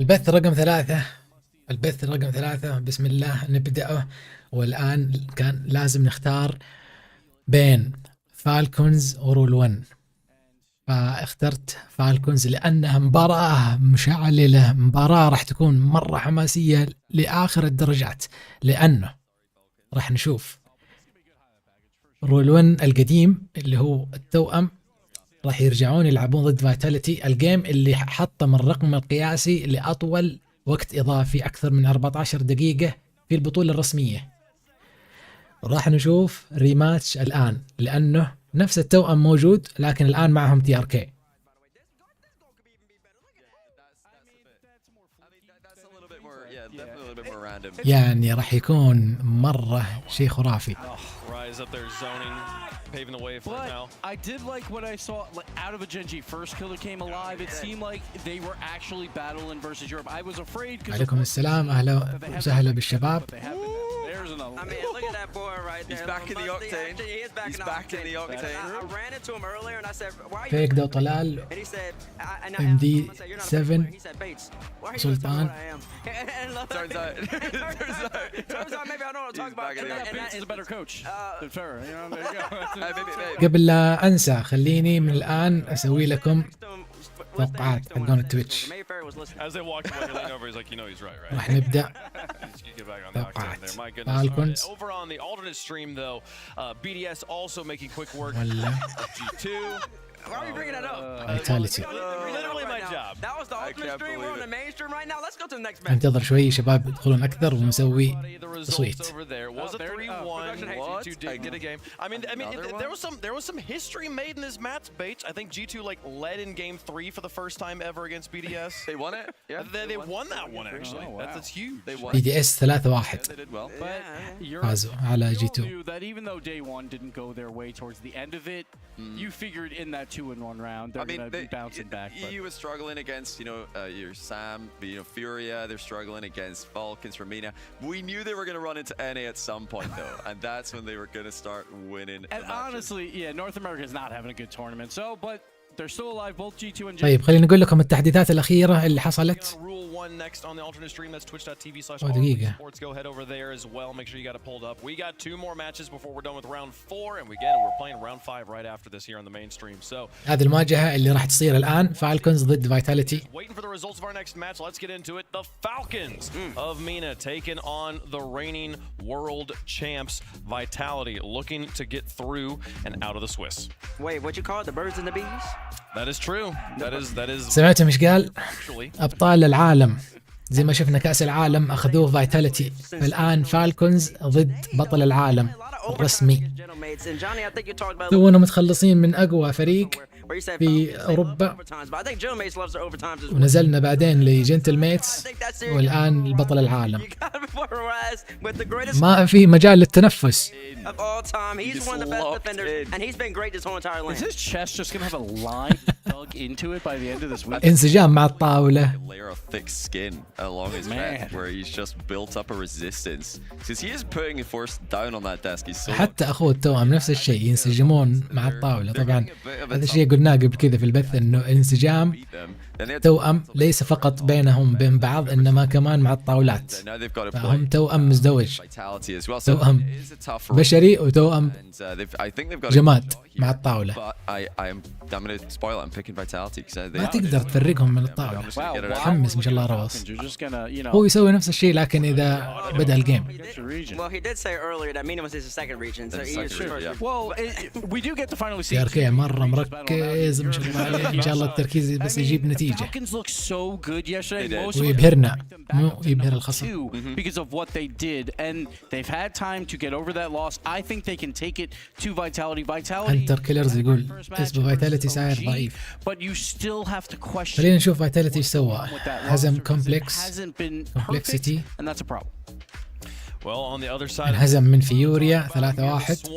البث رقم 3. البث رقم 3 بسم الله نبدأه. والآن كان لازم نختار بين فالكونز ورول 1، فاخترت فالكونز لأنها مباراة مشعللة، مباراة راح تكون مرة حماسية لآخر الدرجات، لأنه راح نشوف رول 1 القديم اللي هو التوأم راح يرجعون يلعبون ضد فايتاليتي، الجيم اللي حطم الرقم القياسي لأطول وقت إضافي أكثر من 14 دقيقة في البطولة الرسمية. راح نشوف ريماتش الآن لأنه نفس التوأم موجود، لكن الآن معهم TRK. يعني راح يكون مرة شيء خرافي. Paving the way for it now. I did like what I saw, like out of a Genji first killer came alive. It seemed like they were actually battling versus Europe. I was afraid. عليكم السلام، أهلا وسهلا بالشباب. I mean, look at that boy right there. He's back in the octane. He's back in the octane. I ran into him earlier and I said, "Why are you?" فيك ده طلال. And he said, MD7 He said, "Bates, why are you سلطان. what I am?" Turns out maybe I know what I'm talking about. And that is a better coach than Ferrer. You know, there you go. قبل لا أنسى خليني من الآن أسوي لكم توقعات حقون التويتش. راح نبدأ توقعات فالكونز ولا Why are we bringing that up? فايتاليتي. Literally my job. That was the ultimate stream. We're on the mainstream right now. Let's go to the next match. انتظر شوي شباب يدخلون أكثر ونسوي تصويت. Was a 3-1. What? Get a game. I mean, there was some history made in this match, Bates. I think G2 like led in game 3 for the first time ever against BDS. They won it. Yeah. They won that one actually. That's huge. They won. BDS 3-1 They did well. فازوا على G2. That even though day 1 didn't go their way towards the end of it, you figured in that 2-1 round they're going to be bouncing back. EU was struggling against, your Sam, Furia. They're struggling against Falcons, Romania. We knew they were going to run into NA at some point though, and that's when they were going to start winning. And honestly, North America is not having a good tournament. So, but they're still alive, both G2 and G2. طيب خلينا نقول لكم التحديثات الأخيرة اللي حصلت. Next on the alternate stream, that's twitch.tv/sports. Go head over there as well. Make sure you got it pulled up. We got 2 more matches before we're done with round 4, and we're playing round 5 right after this here on the main stream. So هذه المواجهة اللي راح تصير الآن فالكونز ضد فايتاليتي. Waiting for the results of our next match. Let's get into it. The Falcons of MENA taking on the reigning world champs Vitality, looking to get through and out of the Swiss. Wait, what you call it? The birds and the bees? That is true. That is. سمعتوا مش قال أبطال العالم زي ما شفنا كأس العالم أخذوه فايتاليتي، الآن فالكونز ضد بطل العالم الرسمي. تونا متخلصين من أقوى فريق في أوروبا ونزلنا بعدين لجنتل ميتس والآن البطل العالم. ما في مجال للتنفس. انسجام مع الطاولة. حتى أخوه التوأم نفس الشيء ينسجمون مع الطاولة. طبعا هذا الشيء قلناه قبل كذا في البث انه انسجام توأم ليس فقط بينهم بين بعض انما كمان مع الطاولات، فهم توأم مزدوج، توأم بشري وتوأم جماد مع الطاولة. ما تقدر تفرقهم من الطاولة. متحمس ما شاء الله روس. هو يسوي نفس الشيء لكن إذا بدأ الجيم. TRK مرة مركز ما شاء الله عليه، إن شاء الله التركيز بس يجيب نتيجة ويبهرنا مو يبهر الخصم. هنتر كيلرز يقول اسم فايتاليتي ساير ضعيف. خلينا نشوف فايتاليتي ايش سوى. هزم كومبلكسيتي، انهزم من فيوريا 3-1.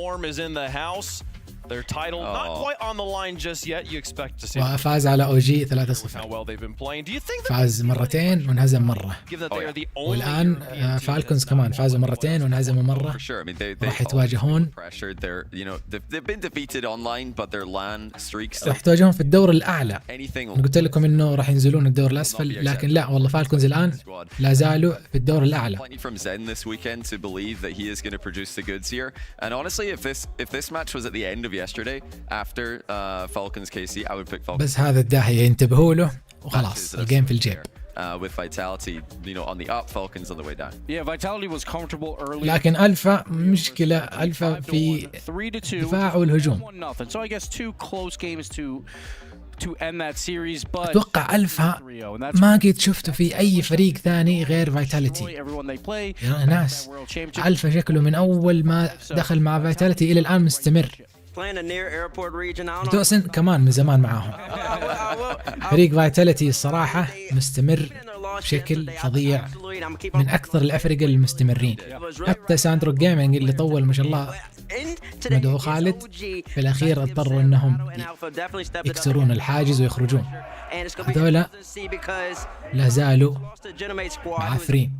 Their title not quite on the line just yet. You expect to see وفاز على OG 3-0. how well they've been playing. Do you think فاز مرتين وانهزم مرة. والآن فالكونز كمان فازوا مرتين وانهزموا مرة. For sure. I mean, they راح يتواجهون. pressured. They've been defeated online, but their LAN streaks. راح يتواجهون في الدور الأعلى. Anything. قلت لكم إنه راح ينزلون الدور الأسفل، لكن لا والله فالكونز الآن لا زالوا في الدور الأعلى. Plenty from Zen this weekend to believe that he is going to produce the goods here. And honestly, if this match was at the end of yesterday after Falcons KC, I would pick Falcons. بس هذا الداهية ينتبهوا له وخلاص الجيم في الجيب. With Vitality, on the up, Falcons on the way down. Yeah, Vitality was comfortable early. لكن ألفا مشكلة، ألفا في دفاع والهجوم. So I guess 2 close games to end that series, but أتوقع ألفا ما قد شفته في أي فريق ثاني غير فيتاليتي. يا ناس ألفا شكله من أول ما دخل مع فيتاليتي إلى الآن مستمر. دوسن كمان من زمان معاهم. فريق فيتاليتي الصراحة مستمر بشكل فظيع، من أكثر الأفرقة المستمرين. حتى ساندرو جيمنج اللي طول ما شاء الله مدعو خالد في الأخير اضطروا أنهم يكسرون الحاجز ويخرجون. هذولا لا زالوا معافرين.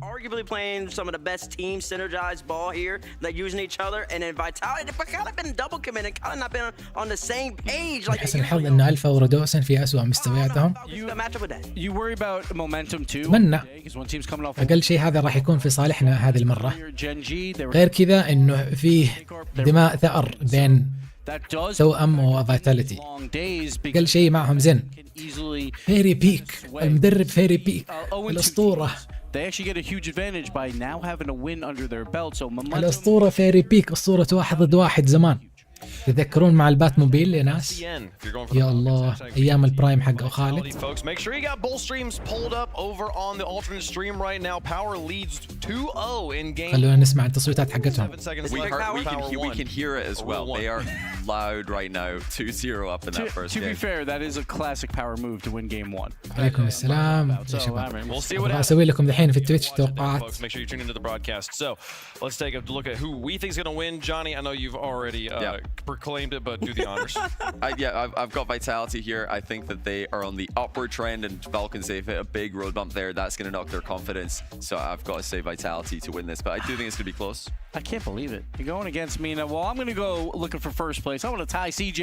لحسن الحظ أن ألفا ورودوسن في أسوأ مستوياتهم. أتمنى أقل شيء هذا راح يكون في صالحنا هذه المرة. غير كذا إنه فيه دماء ثأر بين توأم وفيتاليتي. أقل شيء معهم زن فيري بيك، المدرب فيري بيك الأسطورة. الأسطورة فيري بيك، أسطورة 1 ضد 1 زمان. تذكرون مع البات موبيل يا ناس؟ يا الله ايام البرايم حق خالد. خلونا نسمع التصويتات حقتهم. We can hear it as well. They are loud right now. 2-0 up in that first game. To be fair, that is a classic power move to win game 1. عليكم السلام يا شباب. راح اسوي لكم دحين في التويتش توقعات. Make sure you tune into the broadcast. So let's take a look at who we think is going to win. Johnny, I know you've already proclaimed it, but do the honors. I've got Vitality here. I think that they are on the upward trend, and Falcons, they've hit a big road bump there. That's going to knock their confidence. So I've got to say Vitality to win this, but I do think it's going to be close. I can't believe it. You're going against me now. Well, I'm going to go looking for first place. I want to tie CJ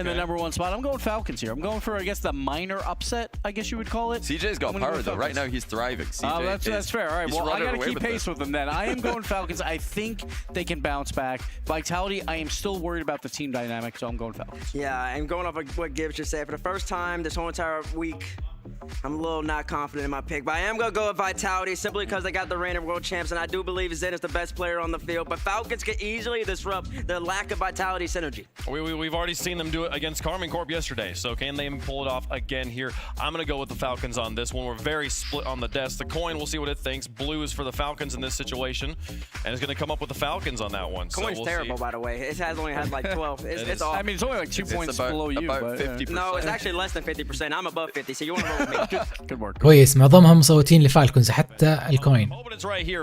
in the #1 spot. I'm going Falcons here. I'm going for, I guess, the minor upset, I guess you would call it. CJ's got power, though. Right now, he's thriving. CJ that's fair. All right, well, I got to keep pace with them then. I am going Falcons. I think they can bounce back. Vitality, I am still worried about the team dynamic, so I'm going Falcons. Yeah, I'm going off of what Gibbs just said. For the first time this whole entire week, I'm a little not confident in my pick, but I am going to go with Vitality simply because they got the reigning world champs, and I do believe Zen is the best player on the field, but Falcons can easily disrupt the lack of Vitality synergy. We've already seen them do it against Carmen Corp yesterday, so can they pull it off again here? I'm going to go with the Falcons on this one. We're very split on the desk. The coin, we'll see what it thinks. Blue is for the Falcons in this situation, and it's going to come up with the Falcons on that one. Coin's terrible, by the way. It has only had like 12. It's off. I mean, it's only like 2 points below you. About 50%. No, it's actually less than 50%. I'm above 50, so you want to roll with me. Good work. كويس، معظمهم مصوتين لفالكونز حتى الكوين،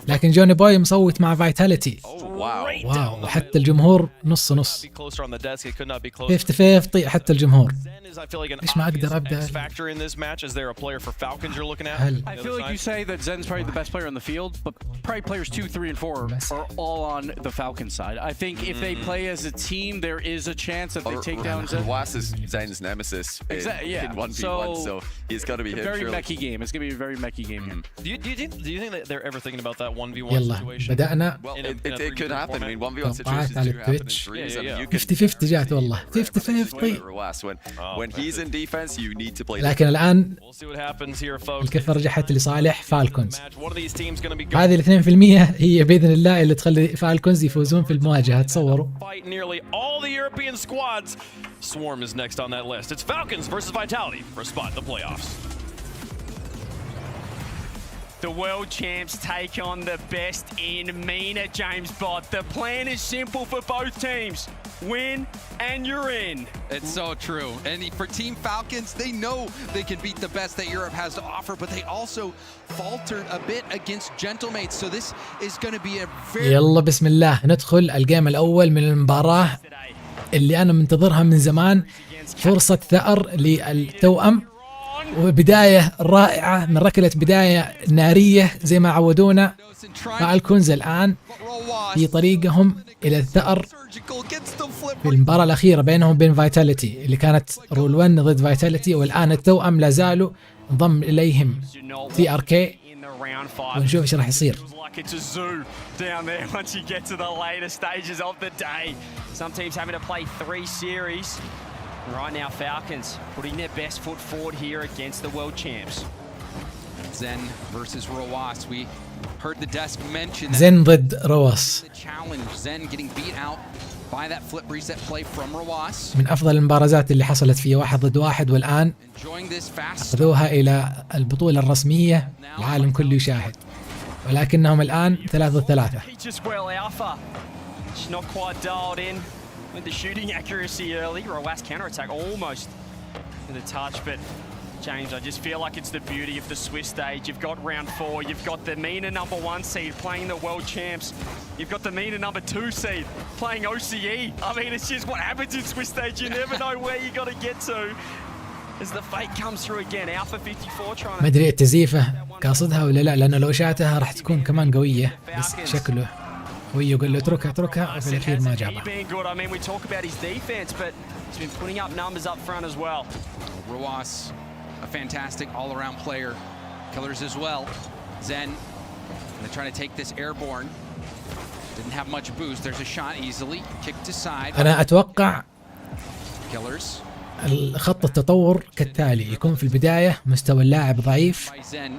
لكن جوني بوي مصوت مع فيتاليتي. واو، وحتى الجمهور نص نص 50-50 حتى الجمهور. ليش ما اقدر ابدا؟ هل I feel like you say that Zen's probably the best player on the field, but probably players 2, 3, and 4 are all on the Falcons side. I think if they play as a team, there is a chance that they take down Zen. Was is Zen's nemesis in 1v1, so he's got to be hit. Very messy game. It's going to be a very messy game here. Do you think that they're ever thinking about that 1v1 يلا situation? بدأنا. Well, it could happen. I mean, 1v1 situations do happen in dreams. I mean, you could 50-50 جات والله 50-50. When he's in defense, you need to play. لكن الآن الكفة رجحت لصالح فالكونز. هذه 2% هي بإذن الله اللي تخلي فالكونز يفوزون في المواجهة. تصوروا. Swarm is next on that list. It's Falcons versus Vitality for a spot in the playoffs. The world champs take on the best in MENA, James Bott. The plan is simple for both teams. Win and you're in. It's so true. And for Team Falcons, they know they can beat the best that Europe has to offer, but they also faltered a bit against Gentlemates. So this is going to be a very... يلا بسم الله ندخل الجيم الأول من المباراة اللي أنا منتظرها من زمان، فرصة ثأر للتوأم، وبداية رائعة من ركلة بداية نارية زي ما عودونا. فالكونز الآن في طريقهم إلى الثأر في المباراة الأخيرة بينهم وبين فايتاليتي اللي كانت رول 1 ضد فايتاليتي، والآن التوأم لا زالوا انضم إليهم TRK، ونشوف ايش راح يصير. It's a zoo down there once you get to the later stages of the day. Some teams having to play 3 series. Right now, Falcons putting their best foot forward here against the world champs. Zen versus Rowas. We heard the desk mention that زين ضد روس، the challenge. Zen getting beat out by that flip reset play from Rowas. من أفضل المبارزات اللي حصلت فيه 1 ضد 1، والآن Enjoying this fast. أخذوها إلى البطولة الرسمية، العالم كله يشاهد، ولكنهم الآن 3 ضد 3. Just well, Alpha. She's not quite dialed in with the shooting accuracy early. Rowas counter attack almost with a touch, but James, I just feel like it's the beauty of the Swiss stage. You've got round 4, you've got the MENA number 1 seed playing the world champs. You've got the MENA number 2 seed playing OCE. I mean, it's just what happens in Swiss stage. You never know where you got to get to. As the fate comes through again, Alpha 54 trying ما أدري التزييفة قاصدها ولا لا، لأنه لو شاتها راح تكون كمان قوية، بس شكله هو يقول له اتركها وفي الأخير ما جابها. I mean, we talk about his defense, but he's been putting up numbers up front as well. Rowas, a fantastic all-around player. Killers as well. Zen, they're trying to take this airborne. Didn't have much boost. There's a shot easily. Kicked aside. أنا أتوقع Killers. الخط التطور كالتالي: يكون في البداية مستوى اللاعب ضعيف By Zen.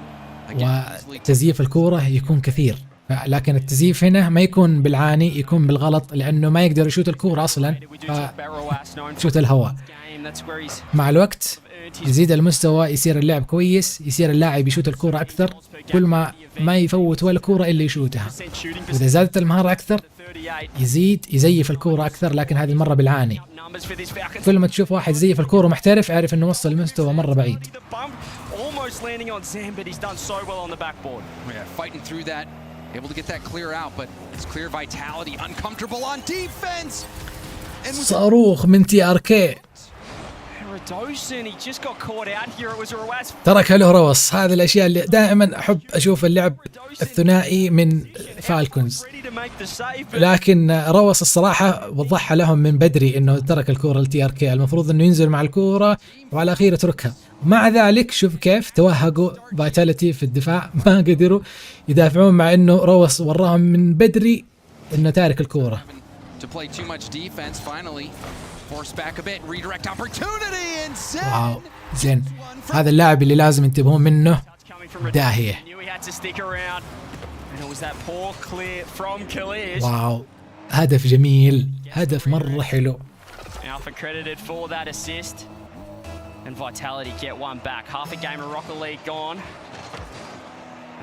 وتزييف الكورة يكون كثير، لكن التزييف هنا ما يكون بالعاني، يكون بالغلط، لأنه ما يقدر يشوت الكورة أصلا، فشوت الهواء. مع الوقت يزيد المستوى، يصير اللعب كويس، يصير اللاعب يشوت الكورة أكثر، كل ما يفوت ولا كورة إلا يشوتها. وإذا زادت المهارة أكثر يزيد يزيف الكورة أكثر، لكن هذه المرة بالعاني. كل ما تشوف واحد يزيف الكورة محترف عارف إنه وصل لمستوى مرة بعيد. Able to get that clear out, but it's clear vitality, uncomfortable on defense. صاروخ من TRK. ترك له روس. هذه الأشياء اللي دائما أحب أشوف اللعب الثنائي من فالكونز، لكن روس الصراحة وضحها لهم من بدري إنه ترك الكورة لTRK، المفروض إنه ينزل مع الكورة وعلى الأخير يتركها. ومع ذلك شوف كيف توهقوا فايتاليتي في الدفاع، ما قدروا يدافعون، مع إنه روس وراهم من بدري إنه تارك الكورة. واو زين، هذا اللاعب اللي لازم ينتبهون منه داهية. واو هدف جميل، هدف مرة حلو. And Vitality get one back. Half a game of Rocket League gone.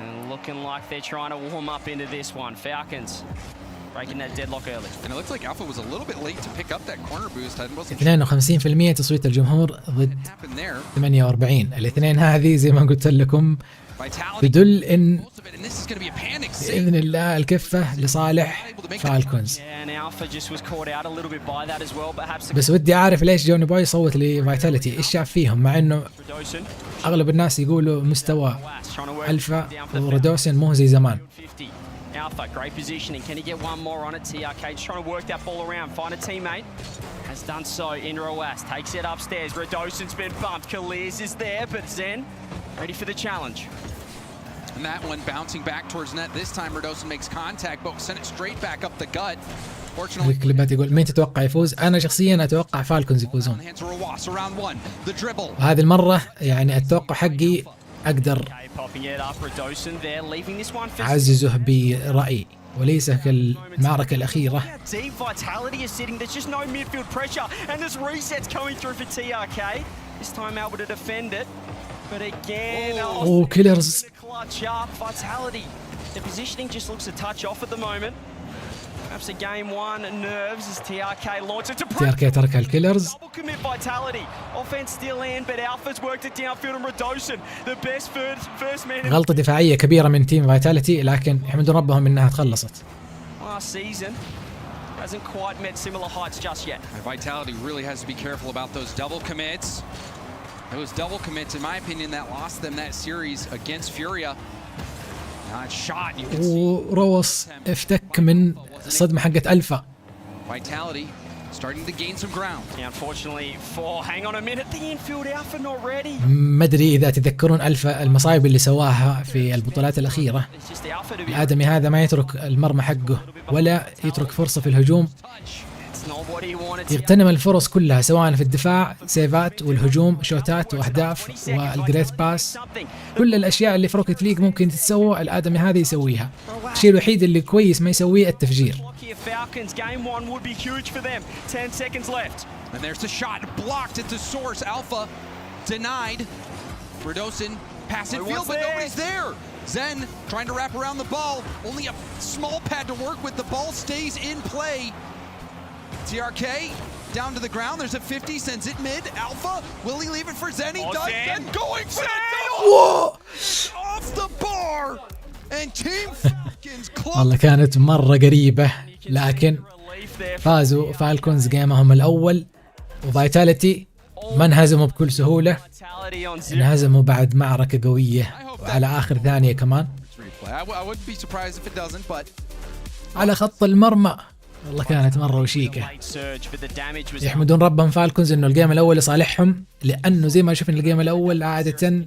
And looking like they're trying to warm up into this one. Falcons breaking that deadlock early. And it looks like Alpha was a little bit late to pick up that corner boost. 52% تصويت الجمهور ضد 48. الاثنين هذه زي ما قلت لكم تدل إن بإذن الله الكفة لصالح فالكونز. بس ودي أعرف ليش جوني بوي صوت لفايتاليتي، إيش شاف فيهم، مع إنه أغلب الناس يقولوا مستوى ألفا ورودوسن مو زي زمان. Alpha, great positioning. Can he get one more on it? TRK just trying to work that ball around. Find a teammate. Has done so in Rowas. Takes it upstairs. Redosen's been bumped. Kalirs is there, but Zen ready for the challenge. And that one bouncing back towards net. This time Redosen makes contact, but sent it straight back up the gut. الكليبات يقول مين تتوقع يفوز؟ أنا شخصيا أتوقع فالكونز يفوزون. وهذه المرة يعني التوقع حقي أقدر أعززه برأيي وليس كالمعركة الأخيرة. وكيلرز TRK ترك الكيلرز. غلطة دفاعية كبيرة من تيم فايتاليتي، لكن يحمدون ربهم انها تخلصت. hasn't quite met similar heights just yet. Vitality really has to be careful about those double commits. Those double commits, in my opinion, that lost them that series against Furia. Not shot. You can see وروس افتك من الصدمة حقت ألفا. Vitality starting to gain some ground. Yeah, unfortunately, hang on a minute, the infield Alpha not ready. ما أدري إذا تذكرون ألفا المصايب اللي سواها في البطولات الأخيرة. It's just the Alpha to be الآدمي هذا ما يترك المرمى حقه ولا يترك فرصة في الهجوم. It's not what he wanted. يغتنم الفرص كلها سواء في الدفاع سيفات والهجوم شوتات واهداف والجريت باس. كل الاشياء اللي في روكيت ليج ممكن تتسوى الادمي هذا يسويها. الشيء الوحيد اللي كويس ما يسويه التفجير. Falcons game 1 would be huge for them. 10 seconds left. And there's the shot blocked at the source. Alpha denied. Radosin pass it field, but nobody's there. Zen trying to wrap around the ball. Only a small pad to work with. The ball stays in play. TRK down to the ground. There's a 50, sends it mid. Alpha, will he leave it for Zen? He does. Zen going for the double. Off the bar. And Team Falcons close. والله كانت مرة قريبة لكن فازوا فالكونز جيمهم الأول وفايتاليتي ما انهزموا بكل سهولة. انهزموا بعد معركة قوية وعلى آخر ثانية كمان I wouldn't be surprised if it doesn't, but على خط المرمى. والله كانت مرة وشيكة. يحمدون ربهم فالكونز انه الجيم الاول لصالحهم لانه زي ما شفنا الجيم الاول عادة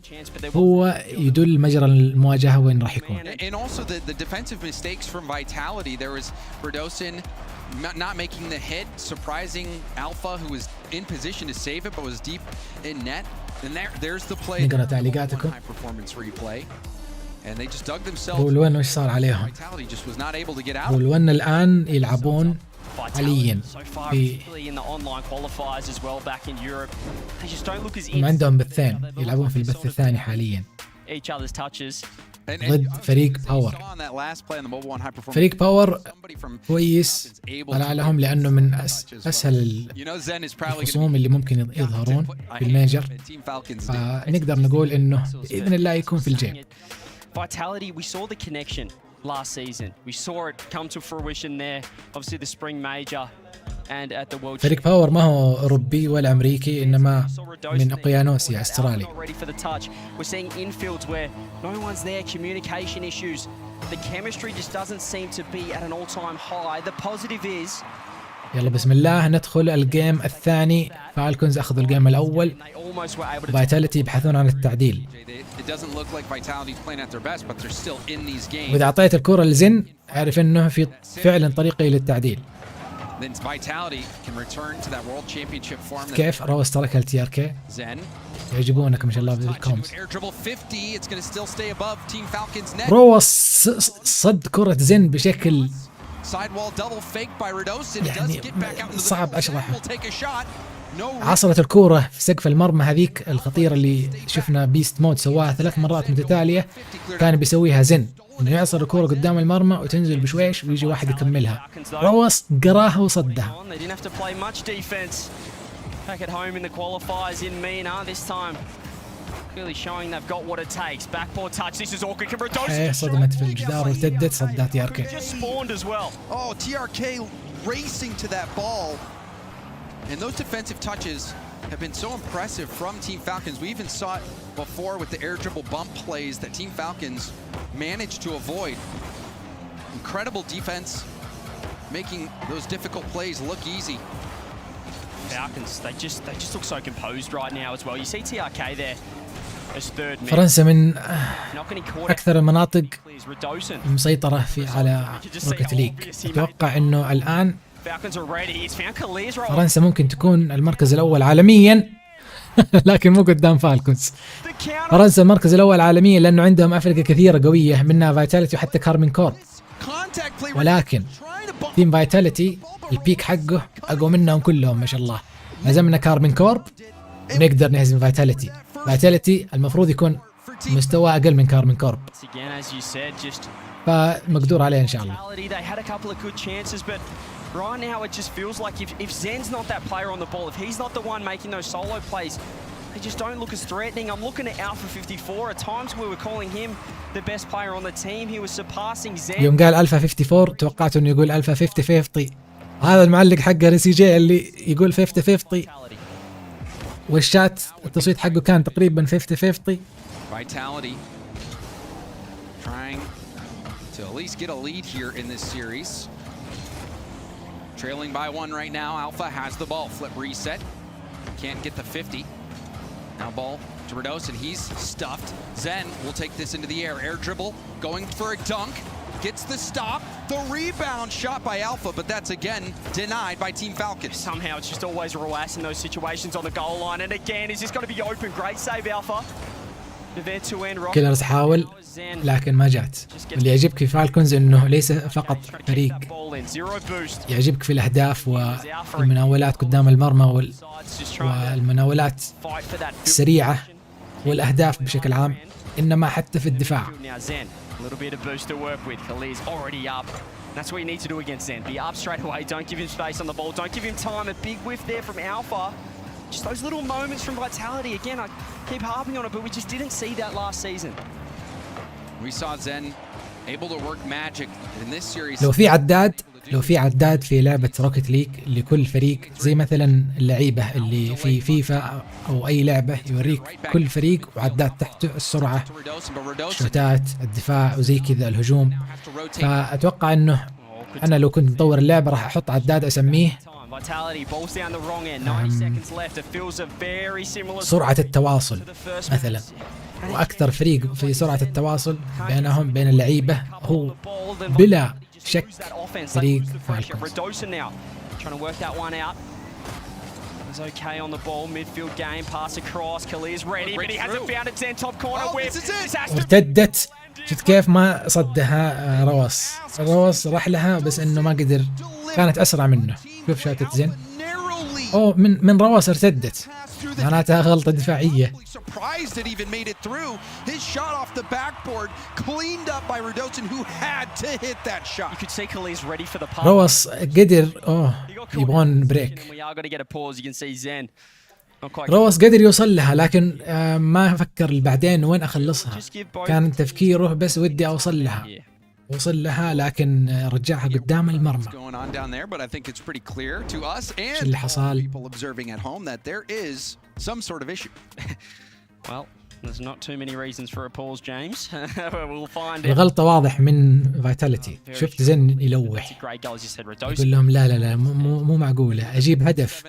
هو يدل مجرى المواجهة وين راح يكون. And also the defensive mistakes from Vitality. There was Radosin not making the hit, surprising Alpha who was in position to save it but was deep in net. And there's the play. نقرأ تعليقاتكم. High performance replay. And they just dug themselves. رول 1 وش صار عليهم؟ Vitality just was not able to get out. رول 1 الآن يلعبون حاليا في عندهم بثين يلعبون في البث الثاني حاليا ضد فريق باور. فريق باور كويس طلع لهم لأنه من أسهل الخصوم اللي ممكن يظهرون في الميجر، فنقدر نقول إنه بإذن الله يكون في الجيم. Vitality, we saw the connection last season. We saw it come to fruition there. Obviously the spring major and at the world. فريق باور ما هو أوروبي ولا أمريكي إنما من أقيانوسيا أسترالي. We're seeing infields where no one's there, communication issues. The chemistry just doesn't seem to be at an all-time high. The positive is يلا بسم الله ندخل الجيم الثاني. فالكونز أخذوا الجيم الأول. فايتاليتي يبحثون عن التعديل. وإذا أعطيت الكرة لزن أعرف إنه في فعلا طريقة للتعديل. كيف روس تركها لتي ار كي. يعجبونك ما شاء الله بالكومز. روس صد كرة زن بشكل يعني صعب أشرحه. عصرت الكورة في سقف المرمى هذيك الخطيرة اللي شفنا بيست مود سواها 3 مرات متتالية كان بيسويها زن، إنه يعصر الكورة قدام المرمى وتنزل بشويش ويجي واحد يكملها. روس قراها وصدها. صدمت في الجدار وارتدت صدها تي ار كي. And those defensive touches have been so impressive from Team Falcons. We even saw it before with the air dribble bump plays that Team Falcons managed to avoid. Incredible defense, making those difficult plays look easy. Falcons, they just look so composed right now as well. You see TRK there as third man. فرنسا من أكثر المناطق مسيطرة على روكيت ليج. أتوقع إنه الآن فرنسا ممكن تكون المركز الأول عالميا لكن مو قدام فالكونز. فرنسا المركز الأول عالميا لأنه عندهم أفرقة كثيرة قوية منها فايتاليتي وحتى كارمين كورب، ولكن تيم فايتاليتي البيك حقه أقوى منهم كلهم ما شاء الله. هزمنا كارمين كورب ونقدر نهزم فايتاليتي. فايتاليتي المفروض يكون مستوى أقل من كارمين كورب، فمقدور عليه إن شاء الله. Right now, it just feels like if Zen's not that player on the ball, if he's not the one making those solo plays, they just don't look as threatening. I'm looking at Alpha 54. At times we were calling him the best player on the team. He was surpassing Zen. يوم قال Alpha 54 توقعت إنه يقول Alpha 50. هذا المعلق حق ريسي جي اللي يقول 50-50 والشات التصويت حقه كان تقريبا 50-50. Vitality trying to at least get a lead here in this series. Trailing by 1 right now. Alpha has the ball. Flip reset. Can't get the 50. Now ball to Rados, and he's stuffed. Zen will take this into the air. Air dribble, going for a dunk. Gets the stop. The rebound shot by Alpha, but that's again denied by Team Falcons. Somehow it's just always Roas in those situations on the goal line. And again, is this going to be open? Great save, Alpha. كيلرز حاول لكن ما جات. اللي يعجبك في فالكونز انه ليس فقط فريق يعجبك في الاهداف والمناولات قدام المرمى والمناولات السريعة والاهداف بشكل عام، انما حتى في الدفاع. That's what you need to do against Zen. Be up straight away. Don't give him space on the ball. Don't give him time. A big whiff there from Alpha. Just those little moments from Vitality. Again, I keep harping on it, but we just didn't see that last season. We saw Zen able to work magic in this series. لو في عداد في لعبة روكيت ليج لكل فريق، زي مثلا اللعيبة اللي في فيفا أو أي لعبة، يوريك كل فريق وعداد تحته السرعة، الشوتات، الدفاع وزي كذا الهجوم. فأتوقع أنه أنا لو كنت مطور اللعبة راح أحط عداد أسميه سرعة التواصل مثلا، وأكثر فريق في سرعة التواصل بينهم بين اللعيبة هو بلا شك فريق فالكونز. ارتدت، شفت كيف ما صدها روس راح لها بس انه ما قدر، كانت اسرع منه. شوف شوتة زين، اوه من روس ارتدت، معناتها غلطة دفاعية. روس قدر يبغون بريك. روس قدر يوصل لها لكن ما فكر بعدين وين اخلصها، كان تفكيره بس ودي اوصل لها، وصل لها لكن رجعها قدام المرمى. ايش اللي حصل؟ الغلطة واضح من فيتاليتي. شفت زين يلوح يقول لهم لا مو معقولة أجيب هدف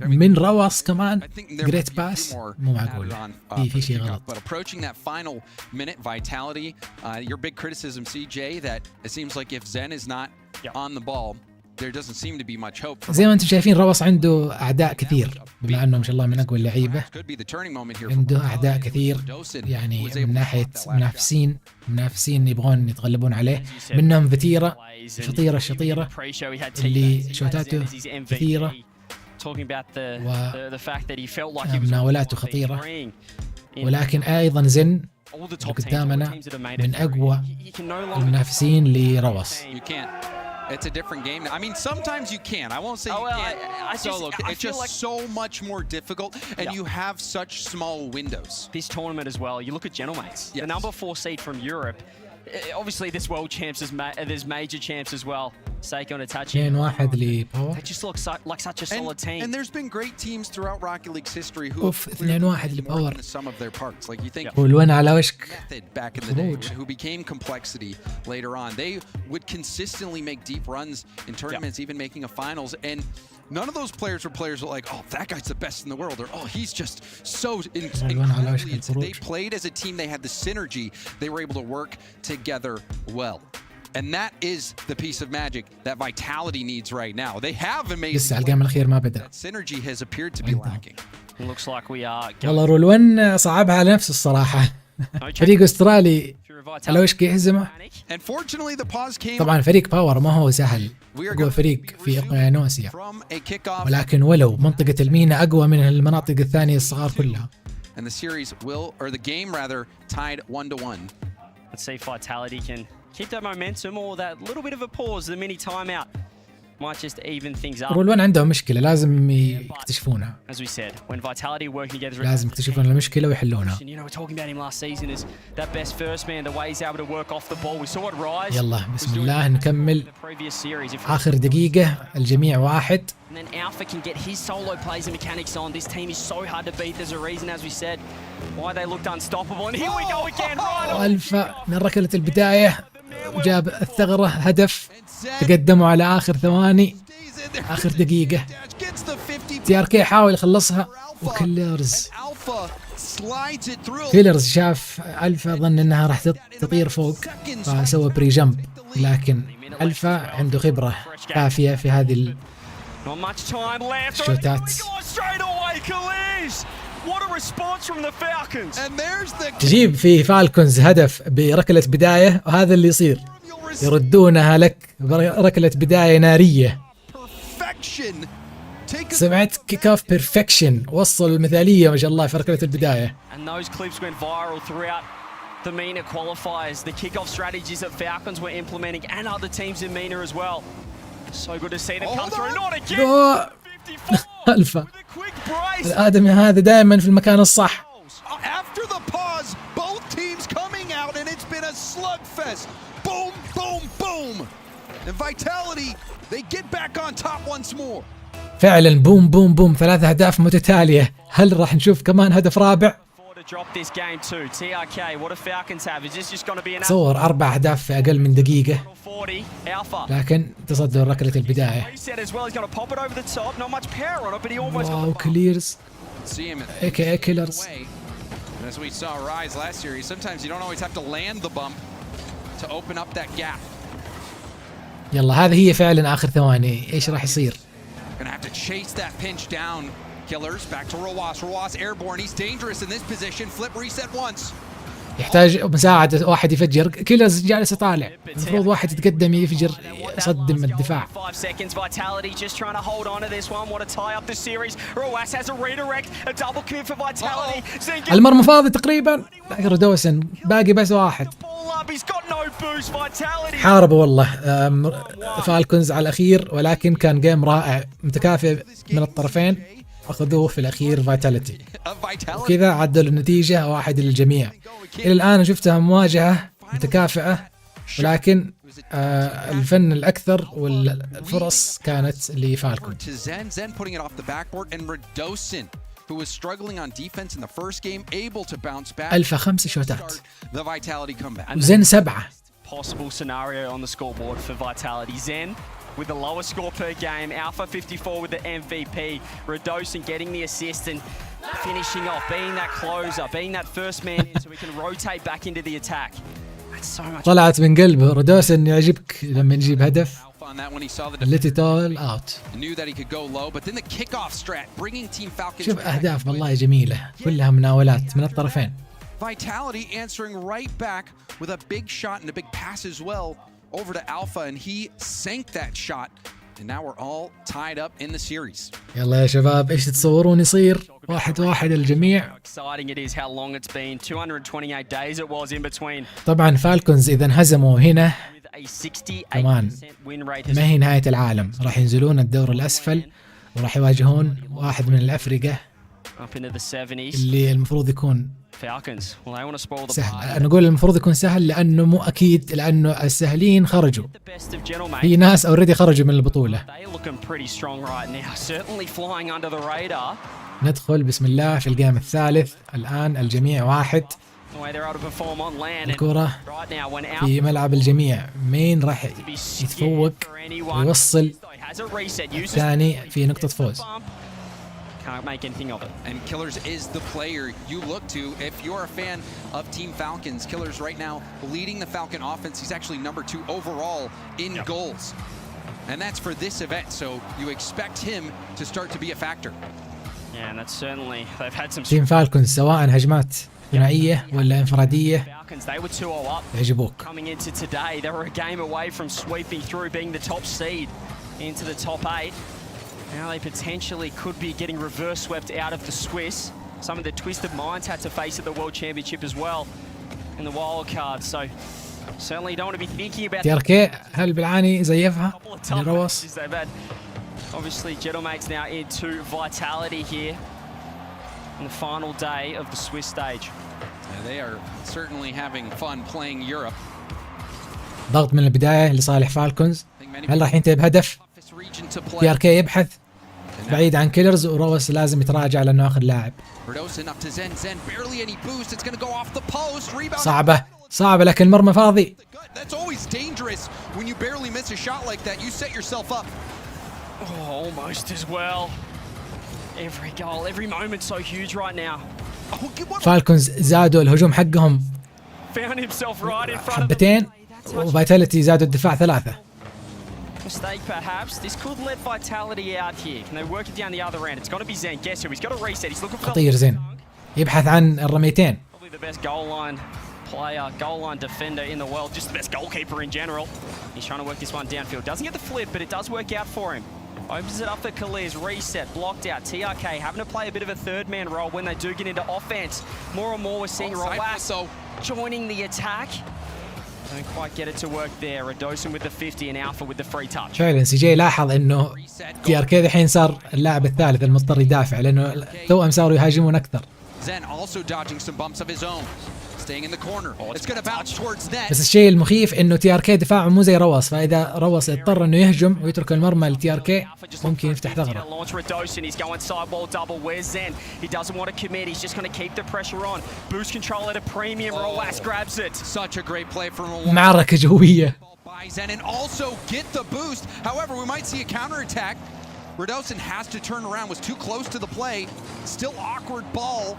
من روس كمان، جريت باس، مو معقولة، في شيء غلط. زي ما انتم شايفين روس عنده اعداء كثير، بما انه ما شاء الله من اقوى اللعيبه، عنده اعداء كثير يعني من ناحيه منافسين يبغون يتغلبون عليه، منهم فتيره شطيره اللي شوتاته كثيره ومناولاته خطيره، ولكن ايضا زن قدامنا من اقوى المنافسين لروس. It's a different game. I mean, sometimes you can. I won't say you can't solo. It's just like so much more difficult, and you have such small windows. This tournament as well, you look at Gentlemates, the number 4 seed from Europe. Obviously, this world champs, there's major champs as well. Seiko and Itachi. They just look like such a solid team. And there's been great teams throughout Rocket League's history who have more than some of their parts. Like you think back in the day, who became complexity later on. They would consistently make deep runs in tournaments, even making a finals. And none of those players were players who were like, oh, that guy's the best in the world, or oh, he's just so incredibly. They played as a team. They had the synergy. They were able to work together well. And that is the piece of magic that Vitality needs right now. They have amazing that synergy has appeared to be lacking. It looks like we are. والله رول 1 صعبها على نفسه الصراحة. فريق استرالي لو ايش يهزمه. طبعا فريق باور ما هو سهل، هو فريق في اقيانوسيا، ولكن ولو منطقة المينا اقوى من المناطق الثانية الصغار كلها. And the series will, or the game rather, tied 1-1. Let's see if Vitality can keep that momentum or that little bit of a pause, the mini timeout might just even things up. رول 1 عندهم مشكلة لازم يكتشفونها. As we said, when Vitality working together. لازم يكتشفون المشكلة ويحلونها. You know, we're talking about him last season as that best first man, the way he's able to work off the ball. We saw it Rise. يلا بسم الله نكمل. The previous series. آخر دقيقة الجميع واحد. And then Alpha can get his solo plays and mechanics on. This team is so hard to beat. There's a reason, as we said, why they looked unstoppable. And here we go again, right? وألفا من ركلة البداية جاب الثغرة هدف. تقدموا على آخر ثواني آخر دقيقة. TRK حاول يخلصها وكيلرز شاف ألفا ظن أنها راح تطير فوق فسوى بري جمب، لكن ألفا عنده خبرة كافية في هذه الشوتات. تجيب في فالكونز هدف بركلة بداية وهذا اللي يصير، يردونها لك بركلة بداية نارية. سمعت كيك اوف بيرفكشن، وصل المثالية ما شاء الله في ركلة البداية. The MENA qualifiers, the kickoff strategies that Falcons were implementing and other teams in MENA as well. So good to see them come through. Not again. ألفا الآدمي هذا دائما في المكان الصح. After the pause, both teams coming out and it's been a slugfest. Boom, boom, boom. And Vitality, they get back on top once more. فعلا بوم بوم بوم، 3 أهداف متتالية. هل راح نشوف كمان هدف رابع؟ تصور 4 أهداف في أقل من دقيقة، لكن تصدر ركلة البداية. واو كليرز AKA كيلرز. يلا هذه هي فعلا آخر ثواني، إيش راح يصير؟ Killers back to Rowas. Rowas airborne. He's dangerous in this position. Flip reset once. يحتاج مساعدة واحد يفجر. كيلرز جالس يطالع، المفروض واحد يتقدم يفجر يصدم الدفاع. المرمى فاضي تقريبا، لكن رودوسن باقي بس واحد. حاربوا والله فالكونز على الأخير، ولكن كان جيم رائع متكافئ من الطرفين، أخذوه في الأخير فايتاليتي، وكذا عدلوا النتيجة 1 للجميع. إلى الآن شفتها مواجهة متكافئة، ولكن الفن الأكثر والفرص كانت لفالكون. ألفا 5 شوتات وزن 7. Possible scenario on the scoreboard for Vitality. Zen with the lowest score per game. Alpha 54 with the MVP. Radosin getting the assist and finishing off, being that closer, being that first man in so we can rotate back into the attack. That's so much. طلعت من قلبه رودوسن، يعجبك لما نجيب هدف little out. شوف أهداف والله جميلة، كلها مناولات من الطرفين. Vitality answering right back with a big shot and a big pass as well over to Alpha, and he sank that shot. And now we're all tied up in the series. يلا يا شباب ايش تتصورون يصير؟ 1-1 الجميع. Exciting it is how long it's been. 228 days it was in between. طبعا فالكونز إذا انهزموا هنا كمان ما هي نهاية العالم، راح ينزلون الدور الأسفل وراح يواجهون واحد من الأفرقة اللي المفروض يكون سهل. أنا أقول المفروض يكون سهل لأنه مو أكيد، لأنه السهلين خرجوا، في ناس أوريدي خرجوا من البطولة. ندخل بسم الله في الجيم الثالث. الآن الجميع 1. الكرة في ملعب الجميع، مين راح يتفوق ويوصل الثاني في نقطة فوز؟ Can't make anything of it. And Killers is the player you look to if you're a fan of Team Falcons. Killers right now leading the Falcon offense. He's actually number 2 overall in goals. And that's for this event, so you expect him to start to be a factor. Yeah, and that's certainly they've had some Team Falcons سواء هجمات ثنائية ولا انفرادية they were 2-0 up. يعجبوك. Coming into today, they were a game away from sweeping through, being the top seed into the top 8. Now they potentially could be getting reverse swept out of the Swiss. Some of the twisted minds had to face at the World Championship as well in the wild card. So Certainly don't want to be thinking about تي ار كي هل بالعاني زيفها couple of tough لروس؟ matches they've had. Obviously, Gentlemakes now into Vitality here in the final day of the Swiss stage. They are certainly having fun playing Europe. ضغط من البداية لصالح فالكونز. هل راح ينتهي بهدف؟ Toughest region to play. تي ار كي يبحث بعيد عن كيلرز، وروس لازم يتراجع لأنه آخر لاعب. Rodosin up to Zen. Zen barely any boost. It's going to go off the post. Rebound. صعبة لكن المرمى فاضي. That's always dangerous when you barely miss a shot like that. You set yourself up. Oh, almost as well. Every goal, every moment so huge right now. فالكونز زادوا الهجوم حقهم Found himself right in front of the حبتين، وفيتاليتي زادوا الدفاع 3. mistake perhaps. This could let Vitality out here. Can they work it down the other end? It's got to be Zen. Guess who? He's got to reset. He's looking for خطير زين، يبحث عن الرميتين. probably the best goal line player, goal line defender in the world, just the best goalkeeper in general. He's trying to work this one downfield. Doesn't get the flip, but it does work out for him. Opens it up for Kaliz, reset, blocked out. TRK having to play a bit of a third-man role when they do get into offense. More and more we're seeing Rowasso joining the attack. Don't quite get it to work there. Rodosin with the 50 and Alpha with the free touch. فعلا سي جي لاحظ انه تي ار كي الحين صار اللاعب الثالث المضطر يدافع، لانه توأم صاروا يهاجمون اكثر. Zen also dodging some bumps of his own. Staying in the corner. It's going to bounce towards net. بس الشيء المخيف انه تي ار كي دفاعه مو زي روس، فاذا روس اضطر انه يهجم ويترك المرمى لتي ار كي ممكن يفتح ثغره. Launch Rodosin, he's going sidewall double. Where's Zen? He doesn't want to commit. He's just going to keep the pressure on. Boost control at a premium. Rowas grabs it. Such a great play from Rowas. معركة جوية. By Zen and also get the boost. However, we might see a counterattack. Rodosin has to turn around. Was too close to the play. Still awkward ball.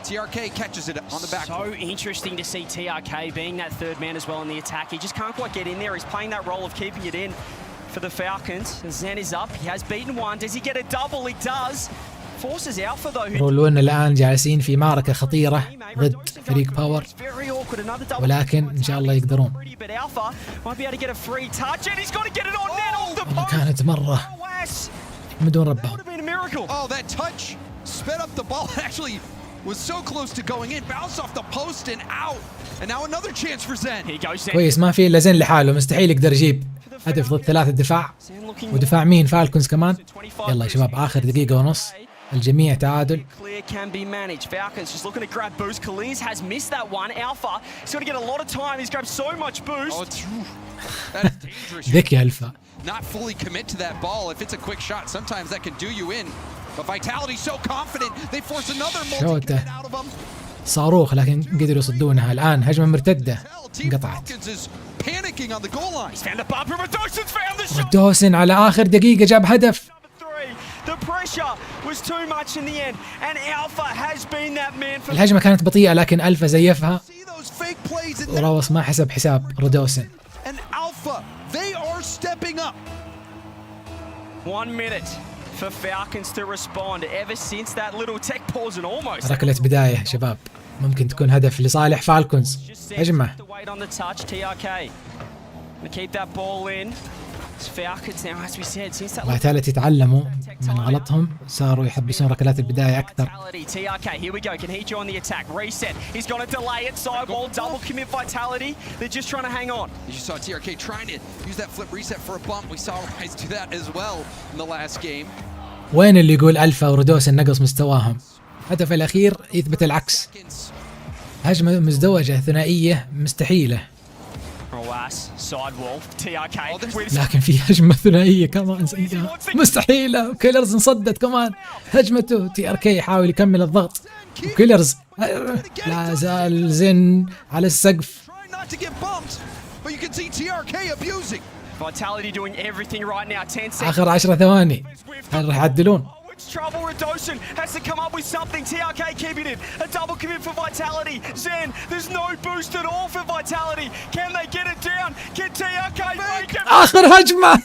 TRK catches it on the back. So interesting to see TRK being that third man as well in the attack. He just can't quite get in there. He's playing that role of keeping it in for the Falcons. Zen is up. He has beaten one. Does he get a double? He does. Forces Alpha though. رولون الآن جالسين في معركة خطيرة ضد فريق باور، ولكن إن شاء الله يقدرون. كانت مرة بدون ربهم. Oh, that touch sped up the ball. Actually was so close to going in. Bounced off the post and out. And now another chance for Zen. كويس، ما في إلا زين لحاله، مستحيل يقدر يجيب هدف ضد 3 دفاع، ودفاع مين؟ فالكونز كمان. يلا يا شباب، آخر دقيقة ونص، الجميع تعادل. Can be managed. Falcons just looking to grab boost. Kaliz has missed that one. Alpha, he's going to get a lot of time. He's grabbed so much boost. Oh, that's dangerous. ذكي ألفا. Not fully commit to that ball. If it's a quick shot, sometimes that can do you in. But Vitality so confident, they force another multi-commit out of them. صاروخ، لكن قدروا يصدونها. الآن هجمة مرتدة انقطعت. Panicking on the goal line. He's found a bumper. Rodosin's found the shot. ودوسن على آخر دقيقة جاب هدف. The pressure was too much in the end, and Alpha has been that man for. الهجمة كانت بطيئة، لكن ألفا زيفها، See those fake plays in وروس ما حسب حساب رودوسن. and Alpha, they are stepping up. 1 minute for Falcons to respond. Ever since that little tech pause and almost. ركلة بداية شباب، ممكن تكون هدف لصالح فالكونز. هجمة. Wait on the touch, TRK. To keep that ball in. Falcons now, as we said, since that. فيتاليتي تعلموا من غلطهم، صاروا يحبسون ركلات البداية أكثر. TRK, here we go. Can he join the attack? Reset. He's going to delay it. Sidewall, double commit Vitality. They're just trying to hang on. You saw TRK trying to use that flip reset for a bump. We saw Rise do that as well in the last game. وين اللي يقول ألفا ورودوسن نقص مستواهم؟ الهدف الأخير يثبت العكس. هجمة مزدوجة ثنائية مستحيلة. لكن في هجمة ثنائية كمان سيئة مستحيلة، وكيلرز انصدت كمان هجمته. تي ار كي يحاول يكمل الضغط، وكيلرز لا زال زين على السقف. آخر 10 ثواني، هل راح يعدلون؟ Trouble. Rodosin has to come up with something. TRK keeping it. A double commit for Vitality. Zen, there's no boost at all for Vitality. Can they get it down? Can TRK break it? آخر هجمة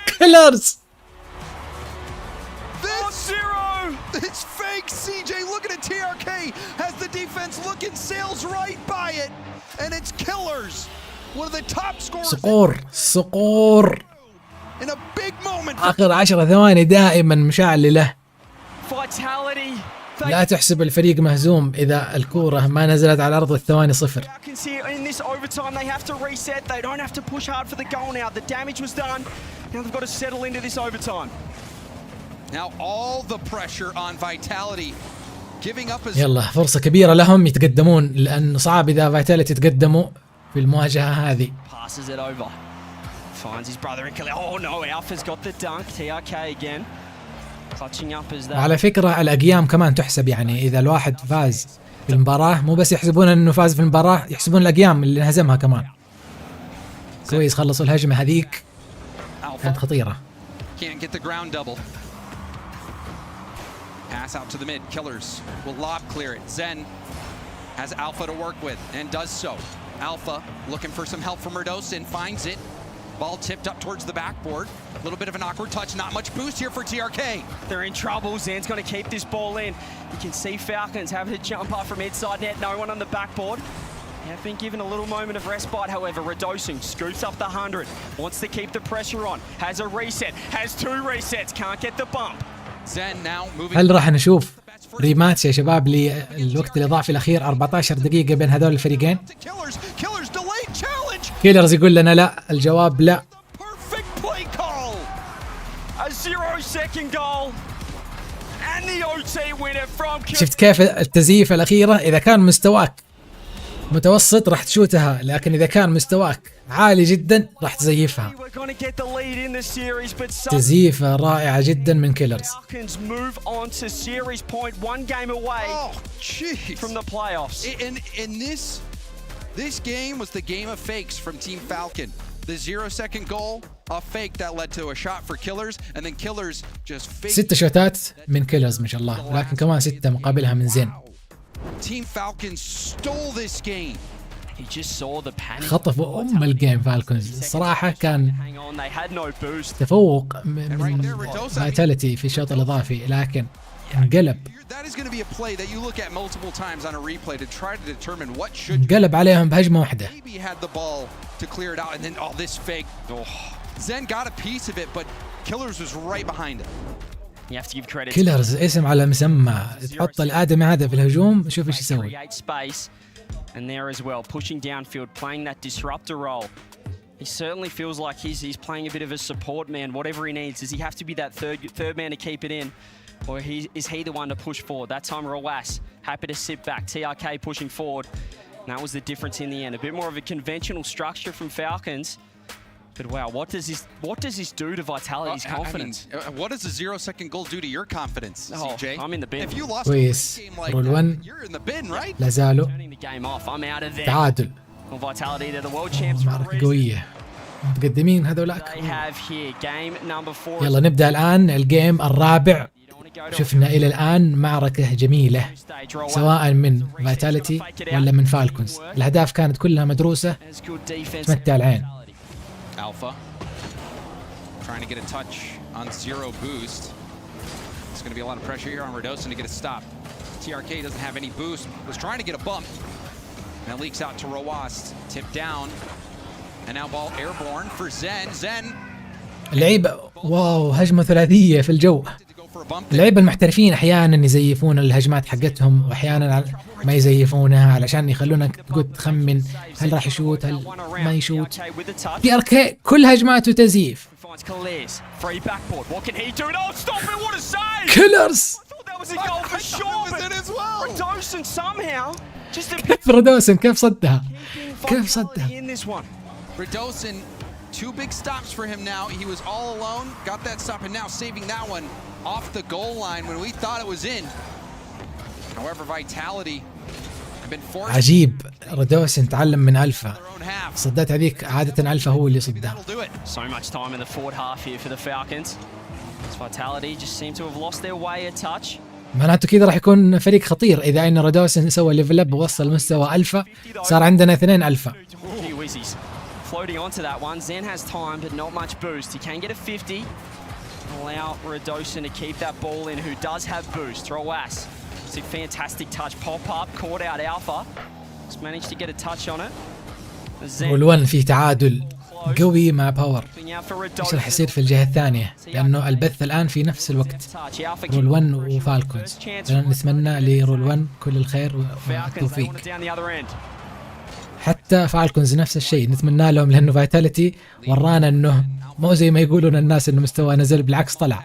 كيلرز. It's fake. CJ looking at TRK has the defense looking, sails right by it, and it's Killers, one of the top scorers. صقور. In a big moment. آخر 10 ثواني دائما مشعللة. Vitality لا تحسب الفريق مهزوم إذا الكورة ما نزلت على الأرض والثواني صفر. Falcons here in this overtime, they have to reset. They don't have to push hard for the goal now. The damage was done. Now they've got to settle into this overtime. Now all the pressure on Vitality, giving up. يلا فرصة كبيرة لهم يتقدمون، لأن صعب إذا فايتاليتي يتقدموا في المواجهة هذه. Passes it over. Finds his brother in Khalil. Oh no, Alpha's got the dunk. TRK again. Clutching up as that. وعلى فكرة الأقيام كمان تحسب، يعني إذا الواحد فاز في المباراة مو بس يحسبون أنه فاز في المباراة، يحسبون الأقيام اللي هزمها كمان. كويس خلصوا الهجمة هذيك، كانت خطيرة. Can't get the ground double. Pass out to the mid. Killers will lob clear it. Zen has Alpha to work with and does so. Alpha looking for some help from Radosin, finds it. Ball tipped up towards the backboard. A little bit of an awkward touch, not much boost here for TRK. They're in trouble. Zan's going to keep this ball in. You can see Falcons having to jump up from inside net. No one on the backboard. They have been given a little moment of respite, however. Radosin scoops up the 100. Wants to keep the pressure on. Has a reset. Has 2 resets. Can't get the bump. Zen now moving. هل راح نشوف ريماتش يا شباب للوقت الإضافي الأخير 14 دقيقة بين هذول الفريقين؟ Killers delayed challenge. كيلرز يقول لنا لا، الجواب لا. Perfect play call. A 0-second goal. And the OT winner from شفت كيف التزييف الأخيرة؟ إذا كان مستواك متوسط راح تشوتها، لكن إذا كان مستواك عالي جدا راح تزيفها. تزييفة رائعة جدا من كيلرز. This game was the game of fakes from Team Falcon. The 0-second goal, a fake that led to a shot for Killers, and then Killers just faked. 6 شوتات من كيلرز ما شاء الله، ولكن كمان 6 مقابلها من زين. Team Falcons stole this game. خطفوا الجيم فالكونز. الصراحة كان تفوق من فايتاليتي في الشوط الإضافي، لكن انقلب. انقلب عليهم بهجمة واحدة. Zen got a piece of it, but Killers was right behind it. كيلرز اسم على مسمى، تحط الآدمي هذا في الهجوم شوف ايش يسوي. And there as well, pushing downfield, playing that disruptor role. He certainly feels like he's playing a bit of a support man. Whatever he needs, does he have to be that third man to keep it in, or is he the one to push forward? That time, Rawas happy to sit back. TRK pushing forward. And that was the difference in the end. A bit more of a conventional structure from Falcons. But wow, what does this do to Vitality's confidence? I mean, what does a 0-second goal do to your confidence, CJ? I'm in the bin. If you lost كويس. a game like رول that, 1 you're in the bin, right? لا زالوا Turning the game off. I'm out of there. تعادل. Well, Vitality, they're the world champs for a معركة reason. قوية، متقدمين هذولاك. They have here game number 4. يلا نبدأ الآن الجيم الرابع. شفنا إلى الآن معركة جميلة سواء من فايتاليتي ولا من فالكونز. الأهداف كانت كلها مدروسة، تمتع العين. Alpha trying to get a touch on 0 boost. It's going to be a lot of pressure here on Radosin to get a stop. TRK doesn't have any boost. Was trying to get a bump. And that leaks out to Rawas. Tipped down. And now ball airborne for Zen. Zen. اللعيبة واو، هجمة ثلاثية في الجو. اللعيبة المحترفين أحيانا يزيفون الهجمات حقتهم، وأحيانا ما يزيفونها علشان يخلونك تقول تخمن هل راح يشوت هل ما يشوت. TRK كل هجماته تزييف. كيلرز كيف رادوسن كيف صدها؟ كيف صدها؟ Radosin, 2 big stops for him now. He was all alone, got that stop, and now saving that one off the goal line when we thought it was in. However, Vitality have been forced. عجيب، رادوسن تعلم من ألفا. صدات هذيك عادة ألفا هو اللي صدها. So much time in the forward half here for the Falcons. Vitality just seem to have lost their way a touch. معناته كذا راح يكون فريق خطير إذا إن رادوسن سوى ليفل اب ووصل مستوى ألفا، صار عندنا 2 ألفا. Floating onto that one. Zen has time, but not much boost. He can get a 50. Allow Radosin to keep that ball in, who does have boost. Rawas. It's a fantastic touch. Pop up, caught out Alpha. Just managed to get a touch on it. رول 1 فيه تعادل قوي مع باور. ايش راح يصير في الجهة الثانية؟ لأنه البث الآن في نفس الوقت رول 1 وفالكونز. نتمنى لرول 1 كل الخير والتوفيق. حتى فالكونز نفس الشيء نتمنى لهم، لأنه فايتاليتي ورانا أنه مو زي ما يقولون الناس أنه مستوى نزل، بالعكس طلع.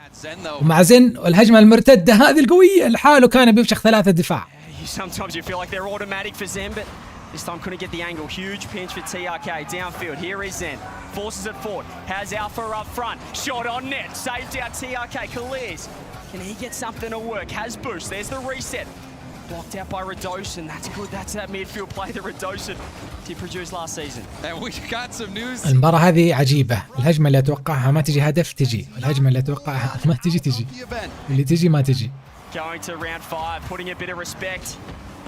ومع زن والهجمة المرتدة هذه القوية لحاله كان بيفشخ 3 دفاع. This time couldn't get the angle. Huge pinch for TRK downfield. Here is Zen. Forces it forward. Has Alpha up front. Shot on net. Saved out TRK. Clears. Can he get something to work? Has boost. There's the reset. Blocked out by Radosin. That's good. That's that midfield play that Radosin did produce last season. And we got some news. المباراة هذه عجيبة. الهجمة اللي أتوقعها ما تجي هدف تجي. الهجمة اللي أتوقعها ما تجي. اللي تجي ما تجي. Going to round 5. Putting a bit of respect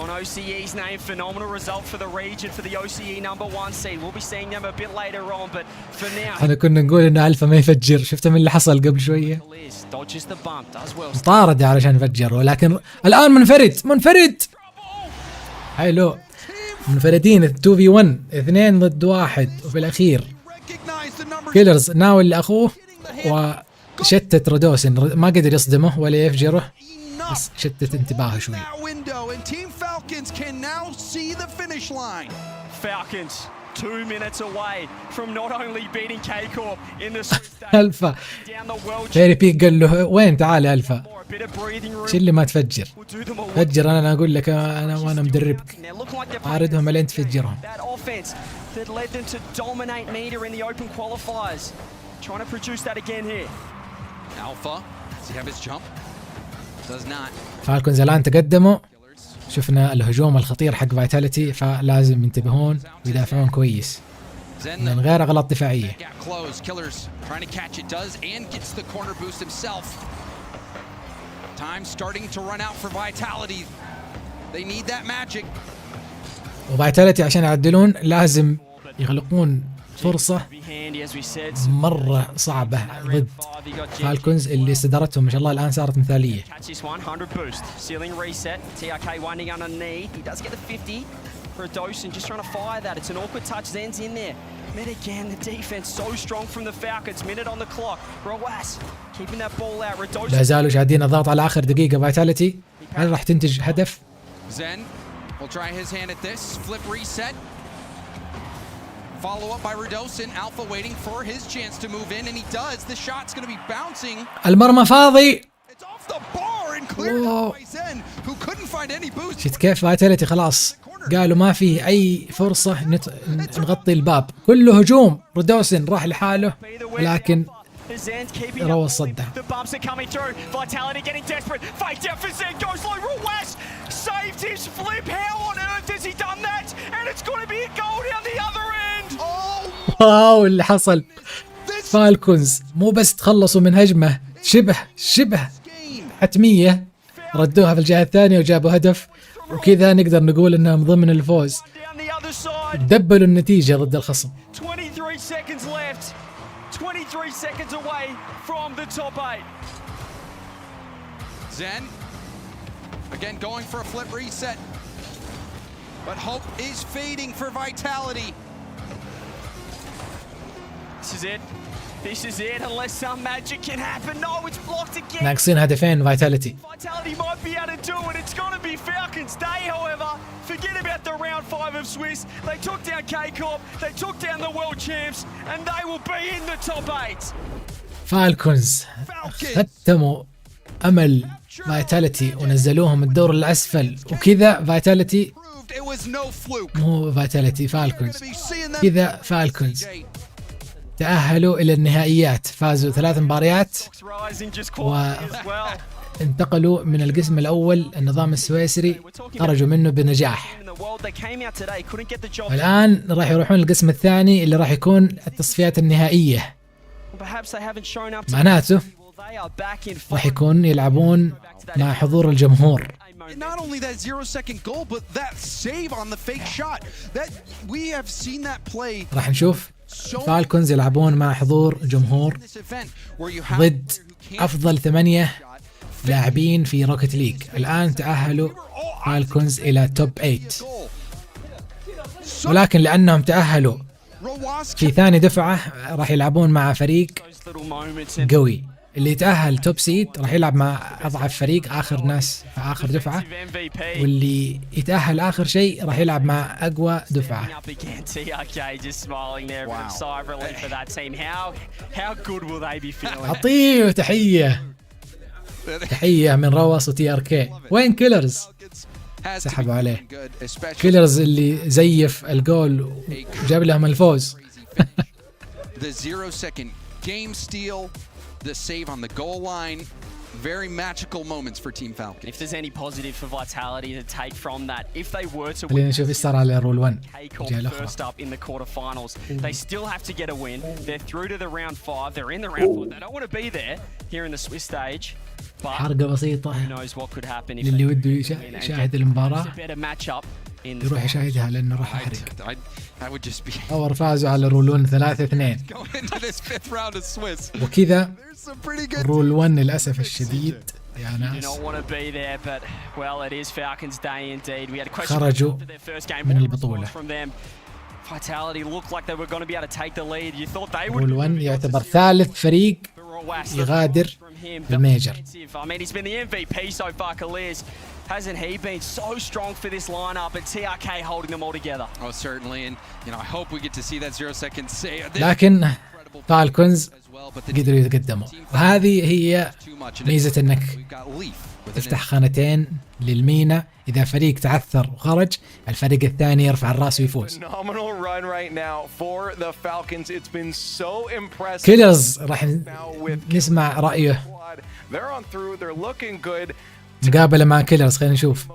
on OCE's name. Phenomenal result for the region for the OCE number 1 seed. We'll be seeing them a bit later on, but for now. أنا كنا نقول إن ألفا ما يفجر. شفت من اللي حصل قبل شوية؟ طارد علشان يفجر، ولكن الآن منفرد. حلو. منفردين 2v1 2 ضد 1 وفي الأخير كيلرز ناول لأخوه وشتت رودوسن، ما قدر يصدمه ولا يفجره، بس شتت انتباهه شوي. Falcons 2 minutes away from not only beating K-Corp in the ألفا فيري بيك قال له وين تعال يا ألفا، شو اللي ما تفجر؟ فجر أنا أقول لك وأنا مدربك، عاردهم لين تفجرهم. فالكونز الآن تقدموا، شفنا الهجوم الخطير حق فايتاليتي، فلازم ينتبهون ويدافعون كويس من غير أغلاط دفاعية. وفايتاليتي عشان يعدلون لازم يخلقون فرصة مرة صعبة ضد فالكونز اللي استدارتهم ما شاء الله الآن صارت مثالية. لا زالوا شادين الضغط على آخر دقيقة. فايتاليتي هل راح تنتج هدف؟ Follow up by Radosin. Alpha waiting for his chance to move in, and he does. The shot's going to be bouncing. المرمى فاضي. It's off the bar and cleared by Zen, who couldn't find any boost. شفت كيف فايتاليتي خلاص قالوا ما في أي فرصة نغطي الباب، كله هجوم. رودوسن راح لحاله ولكن روى الصدة. واو اللي حصل. فالكونز مو بس تخلصوا من هجمة شبه حتمية، ردوها في الجهة الثانية وجابوا هدف، وكذا نقدر نقول انهم ضمن الفوز. دبلوا النتيجة ضد الخصم. 23 seconds away from the top 8. Zen again going for a flip reset, but hope is fading for Vitality. This is it unless some magic can happen. No, it's blocked again. ناقصين هدفين فايتاليتي. Vitality might be able to do it. It's going to be Falcons Day, however. Forget about the round 5 of Swiss. They took down K-Corp, they took down the world champs, and they will be in the top 8. فالكونز ختموا أمل فايتاليتي ونزلوهم الدور الأسفل، وكذا فايتاليتي مو فايتاليتي فالكونز، كذا فالكونز تأهلوا إلى النهائيات، فازوا 3 مباريات وانتقلوا من القسم الأول النظام السويسري، خرجوا منه بنجاح. الآن راح يروحون القسم الثاني اللي راح يكون التصفيات النهائية، معناته راح يكون يلعبون مع حضور الجمهور. Not only that 0-second goal, but that save on the fake shot. That we have seen that play. راح نشوف فالكونز يلعبون مع حضور جمهور ضد أفضل 8 لاعبين في روكت ليج. الآن تأهلوا فالكونز إلى توب 8، ولكن لأنهم تأهلوا في ثاني دفعة راح يلعبون مع فريق قوي. اللي يتأهل توب سيد راح يلعب مع أضعف فريق آخر ناس في آخر دفعة، واللي يتأهل آخر شيء راح يلعب مع أقوى دفعة. أعطيه تحية من روس وتي ار كي. وين كيلرز؟ سحبوا عليه كيلرز اللي زيف الجول وجاب لهم الفوز. The 0-second game steal, the save on the goal line. Very magical moments for Team Falcons. If there's any positive for Vitality to take from that, if they were to خلينا نشوف ايش صار على رول 1. first up in the quarterfinals, they still have to get a win. They're through to the round 5. They're in the round 4. They don't want to be there here in the Swiss stage. حرقة بسيطة Who knows what could happen if للي وده يشاهد المباراة a better matchup in the يروح يشاهدها لأنه راح أحرق. I would just be اور فازوا على رول 1 3-2. going into this fifth round of Swiss. وكذا There's some pretty good رول 1 للأسف الشديد يا You ناس don't want to be there, but well, it is Falcons Day indeed. We had a question خرجوا for their first game. من What البطولة. response from them? Vitality looked like they were going to be able to take the lead. You thought they would. رول 1 يعتبر ثالث فريق يغادر الميجر. I mean, he's been the MVP so far, Kaliz. Hasn't he been so strong for this lineup? And TRK holding them all together. Oh, certainly, and I hope we get to see that 0-second save. لكن فالكونز قدروا يتقدموا، وهذه هي ميزة انك تفتح خانتين للمينا. اذا فريق تعثر وخرج الفريق الثاني يرفع الراس ويفوز. كيلرز راح نسمع رأيه مقابلة مع كيلرز. خلينا نشوف.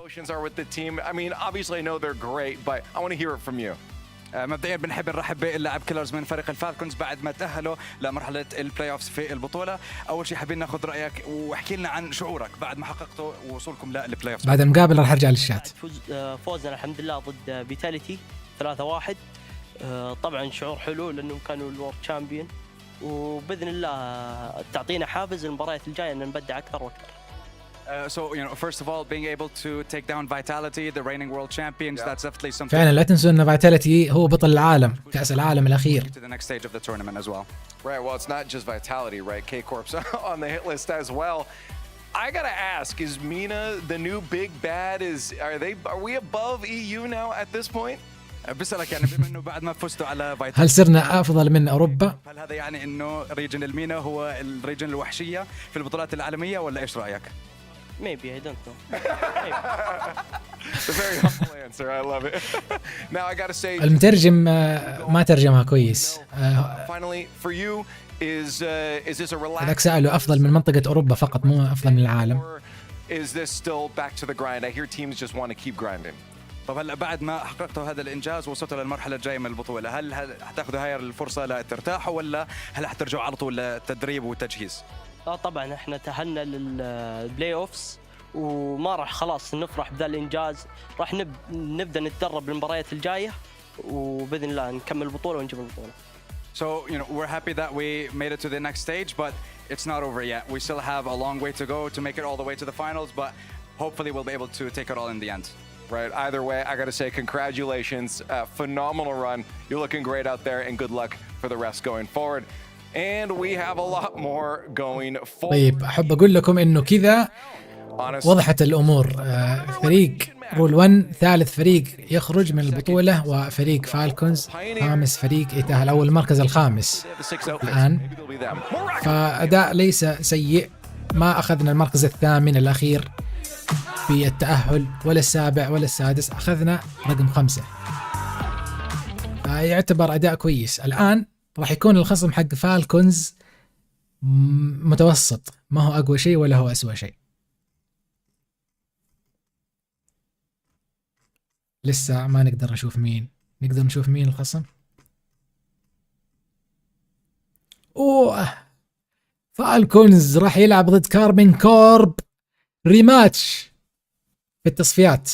مبدئيا بنحب نرحب باللاعب كيلرز من فريق الفالكونز بعد ما تأهلوا لمرحلة البلاي اوفز في البطولة. أول شيء حابين ناخذ رأيك واحكي لنا عن شعورك بعد ما حققتوا وصولكم للبلاي اوفز. بعد المقابلة راح ارجع للشات. فوزنا الحمد لله ضد فيتاليتي 3-1. طبعا شعور حلو لأنهم كانوا الورد تشامبيون، وبإذن الله تعطينا حافز المباريات الجاية أن نبدع أكثر وأكثر. So first of all, being able to take down Vitality, the reigning world champions, that's definitely something. فعلا لا تنسوا ان فيتاليتي هو بطل العالم كأس العالم الأخير. To the next stage of the tournament as well. Right. Well, it's not just Vitality, right? K-Corp's on the hit list as well. I gotta ask: is MENA the new big bad? Are we above EU now at this point? بسألك يعني بما انه بعد ما فزتوا على فيتاليتي هل صرنا افضل من اوروبا؟ هل هذا يعني انه ريجن المينا هو الريجن الوحشية في البطولات العالمية ولا ايش رأيك؟ Maybe, I don't know. It's a very humble answer. I love it. Now I gotta say, المترجم ما ترجمها كويس. finally, for you, is this a relaxed? هذاك سأله أفضل من منطقة أوروبا فقط، مو أفضل من العالم. Is this still back to the grind? I hear teams just want to keep grinding. طب هلا بعد ما حققتوا هذا الانجاز وصلتوا للمرحله الجايه من البطوله، هل حتاخذوا هاي الفرصه لترتاحوا ولا هل حترجعوا على طول للتدريب والتجهيز؟ لا طبعا احنا تأهلنا للبلاي اوفز وما راح خلاص نفرح بذا الانجاز. راح نبدا نتدرب المباريات الجايه وباذن الله نكمل البطوله ونجيب البطوله. So we're happy that we made it to the next stage, but it's not over yet. We still have a long way to go to make it all the way to the finals, but hopefully we'll be able to take it all in the end. Right. Either way, I got to say congratulations. Phenomenal run. You're looking great out there, and good luck for the rest going forward. And we have a lot more going forward. طيب أحب أقول لكم إنه كذا وضحت الأمور. فريق رول 1 ثالث فريق يخرج من البطولة، وفريق فالكونز خامس فريق يتأهل، أول المركز الخامس الآن. فأداء ليس سيء، ما أخذنا المركز الثامن الأخير في التأهل ولا السابع ولا السادس، أخذنا رقم 5. يعتبر أداء كويس. الآن راح يكون الخصم حق فالكونز متوسط، ما هو أقوى شيء ولا هو أسوأ شيء. لسه ما نقدر نشوف مين. نقدر نشوف مين الخصم. فالكونز راح يلعب ضد كارمين كورب ريماتش في التصفيات.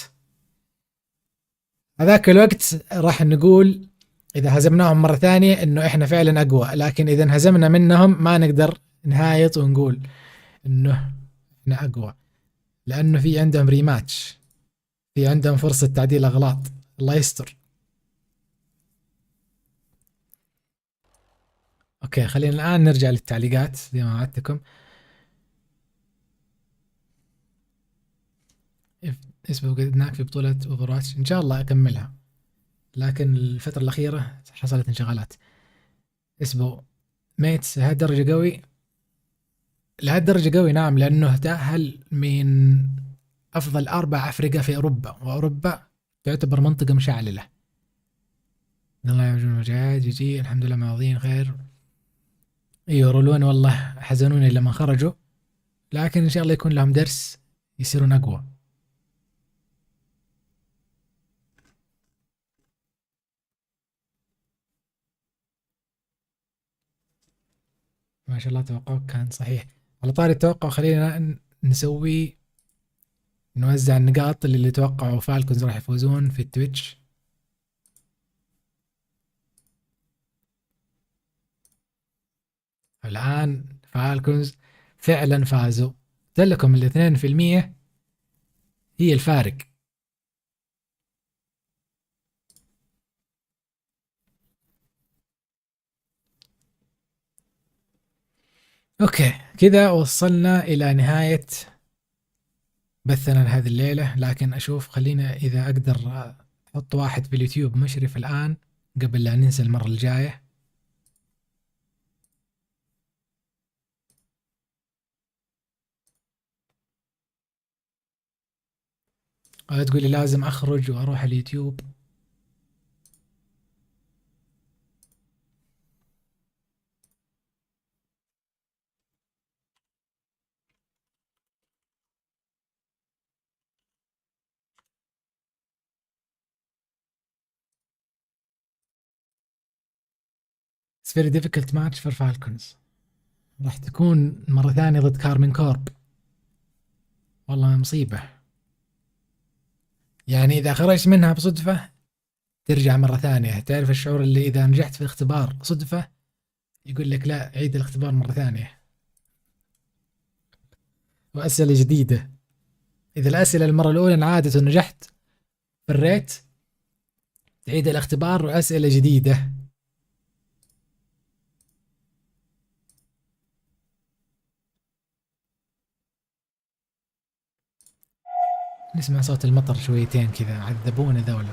هذاك الوقت راح نقول إذا هزمناهم مرة ثانية إنه إحنا فعلا أقوى، لكن إذا انهزمنا منهم ما نقدر نهايط ونقول إنه إحنا أقوى، لأنه في عندهم ريماتش، في عندهم فرصة تعديل أغلاط. الله يستر. اوكي خلينا الان نرجع للتعليقات زي ما وعدتكم. اسمه قدناك في بطولة اوفرواتش، ان شاء الله اكملها، لكن الفترة الأخيرة حصلت انشغالات. اسمه ميتس لهالدرجة قوي، لهالدرجة قوي نعم، لأنه تأهل من أفضل 4 أفرقة في أوروبا، وأوروبا تعتبر منطقة مشعللة. الله يعجبني المجاهد جي الحمد لله ماضيين خير. ايوه رولون والله حزنوني لما خرجوا، لكن ان شاء الله يكون لهم درس يصيرون اقوى. ما شاء الله توقعك كان صحيح. على طاري التوقع خلينا نوزع النقاط اللي توقعوا فالكونز راح يفوزون في التويتش. الآن فالكونز فعلا فازوا، قلت لكم 2% هي الفارق. اوكي كذا وصلنا الى نهاية بثنا لهذه الليلة، لكن اشوف خلينا اذا اقدر احط واحد في اليوتيوب مشرف الان قبل لا ننسى المرة الجاية. ولا تقولي لازم اخرج واروح اليوتيوب. It's very difficult match for Falcons. راح تكون مرة ثانية ضد كارمين كورب، والله مصيبة. يعني إذا خرجت منها بصدفة ترجع مرة ثانية. تعرف الشعور اللي إذا نجحت في الاختبار صدفة يقول لك لا عيد الاختبار مرة ثانية وأسئلة جديدة. إذا الأسئلة المرة الأولى انعادت ونجحت في الريت تعيد الاختبار وأسئلة جديدة. نسمع صوت المطر شويتين كذا، عذبونا ذولا.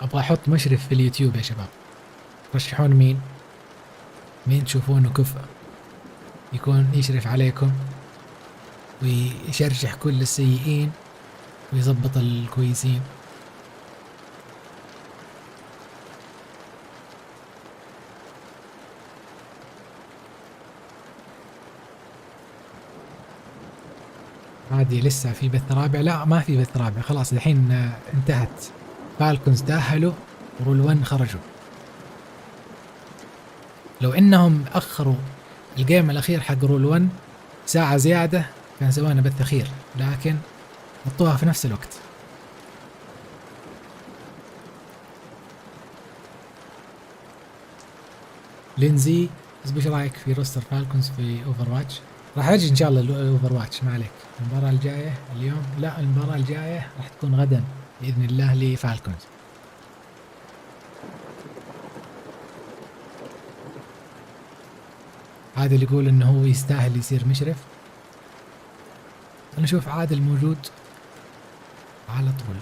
ابغى احط مشرف في اليوتيوب يا شباب، رشحون مين تشوفونه كفء يكون يشرف عليكم ويشرشح كل السيئين ويضبط الكويسين. عادي لسه في بث رابع؟ لا ما في بث رابع، خلاص الحين انتهت. فالكونز تأهلوا ورول 1 خرجوا. لو انهم اخروا الجيم الاخير حق رول 1 ساعة زيادة كان سوينا بث اخير، لكن حطوها في نفس الوقت. لينزي ايش رايك في روستر فالكونز في اوفر واتش؟ راح اجي ان شاء الله الاوفر واتش، ما عليك. المباراة الجاية اليوم؟ لا المباراة الجاية راح تكون غدا باذن الله لفالكونز. عادل يقول انه هو يستاهل يصير مشرف. انا اشوف عادل موجود على طول.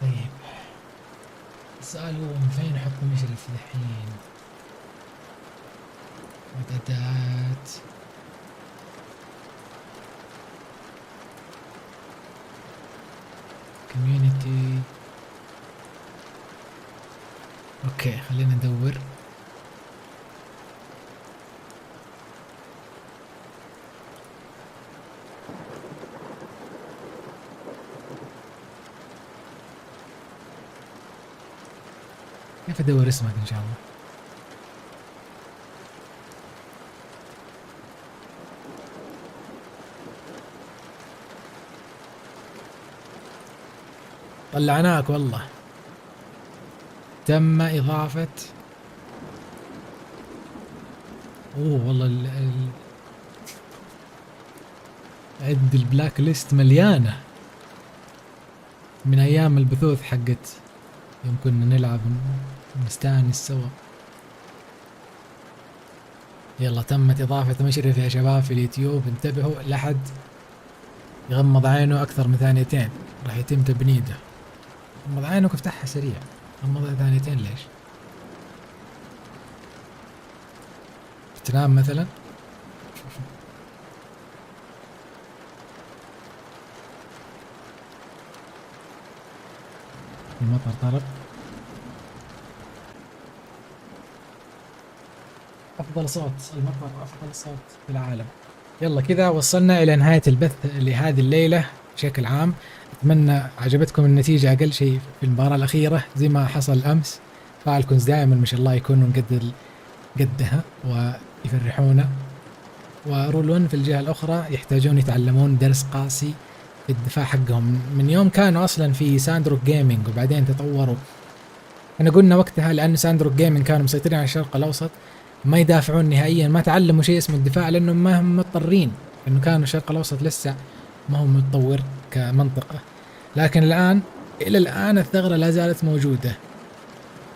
طيب السؤال هو من فين احط مشرف الحين؟ اعدادات، كوميونيتي. اوكي خلينا ندور. كيف ادور اسمك ان شاء الله؟ طلعناك والله. تم اضافة والله عد البلاك ليست مليانة من أيام البثوث حقت يوم كنا نلعب نستانس سوا. يلا تمت إضافة مشرف يا شباب في اليوتيوب، انتبهوا لحد يغمض عينه أكثر من ثانيتين راح يتم تبنيده. غمض عينك وافتحها سريع، غمضها ثانيتين ليش؟ تنام مثلا؟ المطر طرب. أفضل صوت المطر، أفضل صوت في العالم. يلا كذا وصلنا إلى نهاية البث لهذه الليلة بشكل عام. أتمنى عجبتكم النتيجة أقل شيء في المباراة الأخيرة زي ما حصل أمس. فالكونز دائما ما شاء الله يكونوا قدها ويفرحونا، ورول 1 في الجهة الأخرى يحتاجون يتعلمون درس قاسي في الدفاع حقهم من يوم كانوا أصلا في ساندروك جيمنج وبعدين تطوروا. أنا قلنا وقتها لأن ساندروك جيمنج كانوا مسيطرين على الشرق الأوسط ما يدافعون نهائيا، ما تعلموا شيء اسمه الدفاع لأنهم ما هم مضطرين، لأنه كانوا الشرق الأوسط لسه ما هو متطور كمنطقة. لكن الآن إلى الآن الثغرة لا زالت موجودة،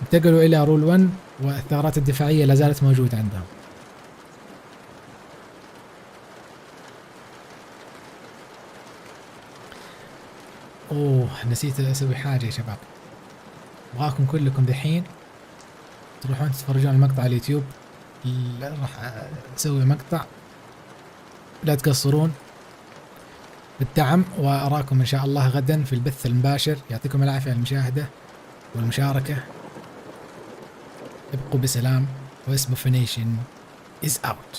انتقلوا إلى رول 1 والثغرات الدفاعية لا زالت موجودة عندهم. أوه نسيت أسوي حاجة يا شباب، أبغاكم كلكم دحين تروحون تتفرجون المقطع على اليوتيوب. راح أسوي مقطع، لا تقصرون بالدعم، وأراكم إن شاء الله غدا في البث المباشر. يعطيكم العافية على المشاهدة والمشاركة. ابقوا بسلام، واسبوفينيشن is out.